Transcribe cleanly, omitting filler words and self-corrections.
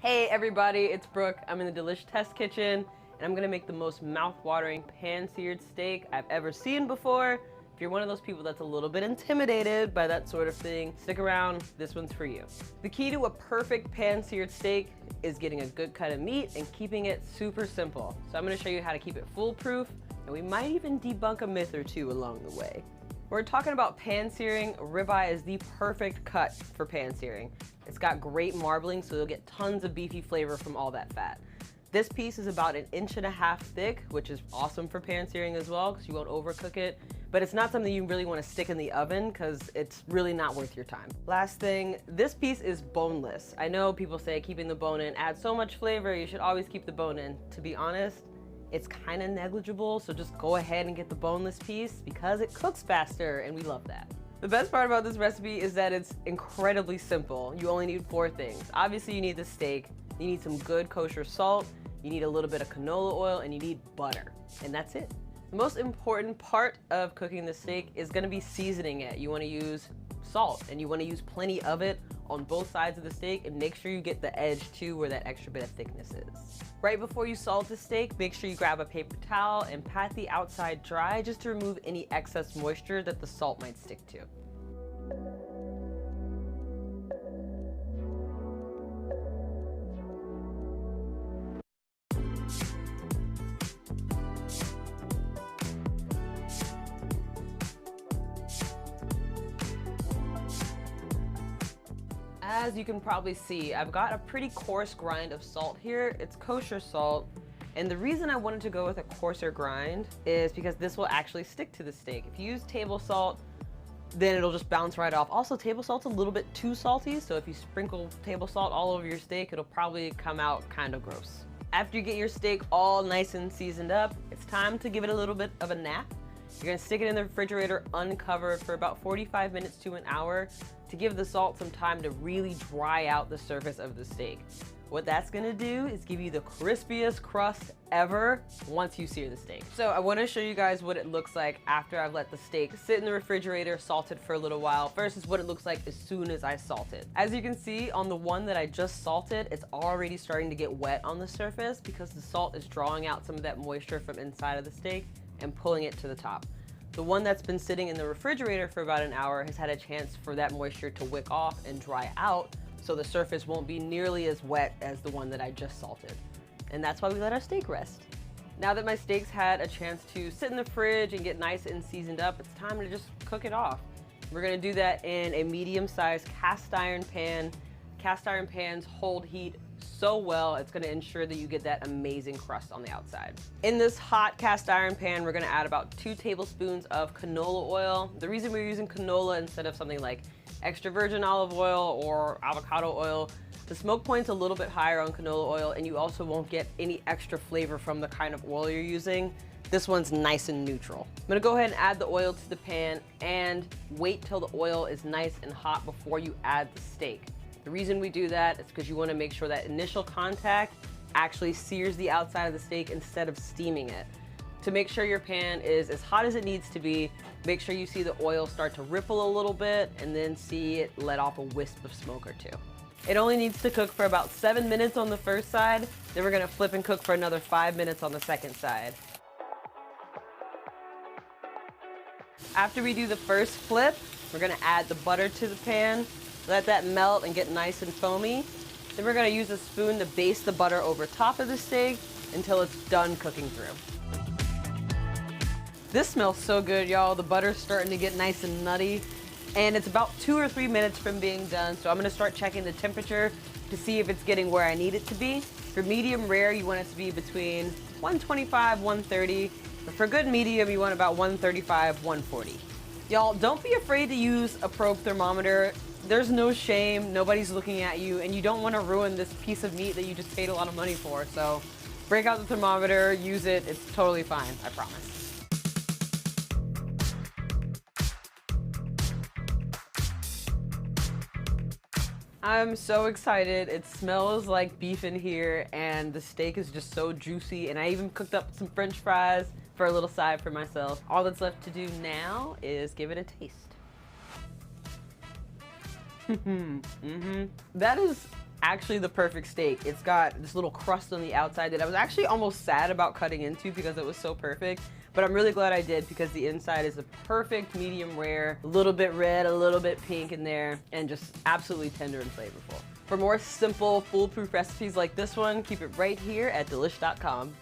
Hey everybody, it's Brooke. I'm in the Delish Test Kitchen, and I'm gonna make the most mouth-watering pan-seared steak I've ever seen before. If you're one of those people that's a little bit intimidated by that sort of thing, stick around, this one's for you. The key to a perfect pan-seared steak is getting a good cut of meat and keeping it super simple. So I'm gonna show you how to keep it foolproof, and we might even debunk a myth or two along the way. We're talking about pan searing. Ribeye is the perfect cut for pan searing. It's got great marbling, so you'll get tons of beefy flavor from all that fat. This piece is about 1.5 inches thick, which is awesome for pan searing as well, because you won't overcook it. But it's not something you really want to stick in the oven, because it's really not worth your time. Last thing, this piece is boneless. I know people say keeping the bone in adds so much flavor, you should always keep the bone in. To be honest, it's kind of negligible, so just go ahead and get the boneless piece because it cooks faster, and we love that. The best part about this recipe is that it's incredibly simple. You only need 4 things. Obviously, you need the steak, you need some good kosher salt, you need a little bit of canola oil, and you need butter, and that's it. The most important part of cooking the steak is gonna be seasoning it. You wanna use salt, and you wanna use plenty of it on both sides of the steak, and make sure you get the edge too where that extra bit of thickness is. Right before you salt the steak, make sure you grab a paper towel and pat the outside dry just to remove any excess moisture that the salt might stick to. As you can probably see, I've got a pretty coarse grind of salt here. It's kosher salt. And the reason I wanted to go with a coarser grind is because this will actually stick to the steak. If you use table salt, then it'll just bounce right off. Also, table salt's a little bit too salty, so if you sprinkle table salt all over your steak, it'll probably come out kind of gross. After you get your steak all nice and seasoned up, it's time to give it a little bit of a nap. You're gonna stick it in the refrigerator uncovered for about 45 minutes to an hour to give the salt some time to really dry out the surface of the steak. What that's gonna do is give you the crispiest crust ever once you sear the steak. So I wanna show you guys what it looks like after I've let the steak sit in the refrigerator, salted for a little while, versus what it looks like as soon as I salt it. As you can see on the one that I just salted, it's already starting to get wet on the surface because the salt is drawing out some of that moisture from inside of the steak and pulling it to the top. The one that's been sitting in the refrigerator for about an hour has had a chance for that moisture to wick off and dry out, so the surface won't be nearly as wet as the one that I just salted. And that's why we let our steak rest. Now that my steak's had a chance to sit in the fridge and get nice and seasoned up, it's time to just cook it off. We're gonna do that in a medium-sized cast iron pan. Cast iron pans hold heat so well, it's gonna ensure that you get that amazing crust on the outside. In this hot cast iron pan, we're gonna add about 2 tablespoons of canola oil. The reason we're using canola instead of something like extra virgin olive oil or avocado oil, the smoke point's a little bit higher on canola oil, and you also won't get any extra flavor from the kind of oil you're using. This one's nice and neutral. I'm gonna go ahead and add the oil to the pan and wait till the oil is nice and hot before you add the steak. The reason we do that is because you want to make sure that initial contact actually sears the outside of the steak instead of steaming it. To make sure your pan is as hot as it needs to be, make sure you see the oil start to ripple a little bit and then see it let off a wisp of smoke or 2. It only needs to cook for about 7 minutes on the first side, then we're gonna flip and cook for another 5 minutes on the second side. After we do the first flip, we're gonna add the butter to the pan. Let that melt and get nice and foamy. Then we're gonna use a spoon to baste the butter over top of the steak until it's done cooking through. This smells so good, y'all. The butter's starting to get nice and nutty. And it's about 2 or 3 minutes from being done, so I'm gonna start checking the temperature to see if it's getting where I need it to be. For medium rare, you want it to be between 125, 130. But for good medium, you want about 135, 140. Y'all, don't be afraid to use a probe thermometer. There's no shame, nobody's looking at you, and you don't want to ruin this piece of meat that you just paid a lot of money for. So break out the thermometer, use it, it's totally fine, I promise. I'm so excited. It smells like beef in here, and the steak is just so juicy, and I even cooked up some French fries for a little side for myself. All that's left to do now is give it a taste. That is actually the perfect steak. It's got this little crust on the outside that I was actually almost sad about cutting into because it was so perfect. But I'm really glad I did because the inside is a perfect medium rare, a little bit red, a little bit pink in there, and just absolutely tender and flavorful. For more simple, foolproof recipes like this one, keep it right here at delish.com.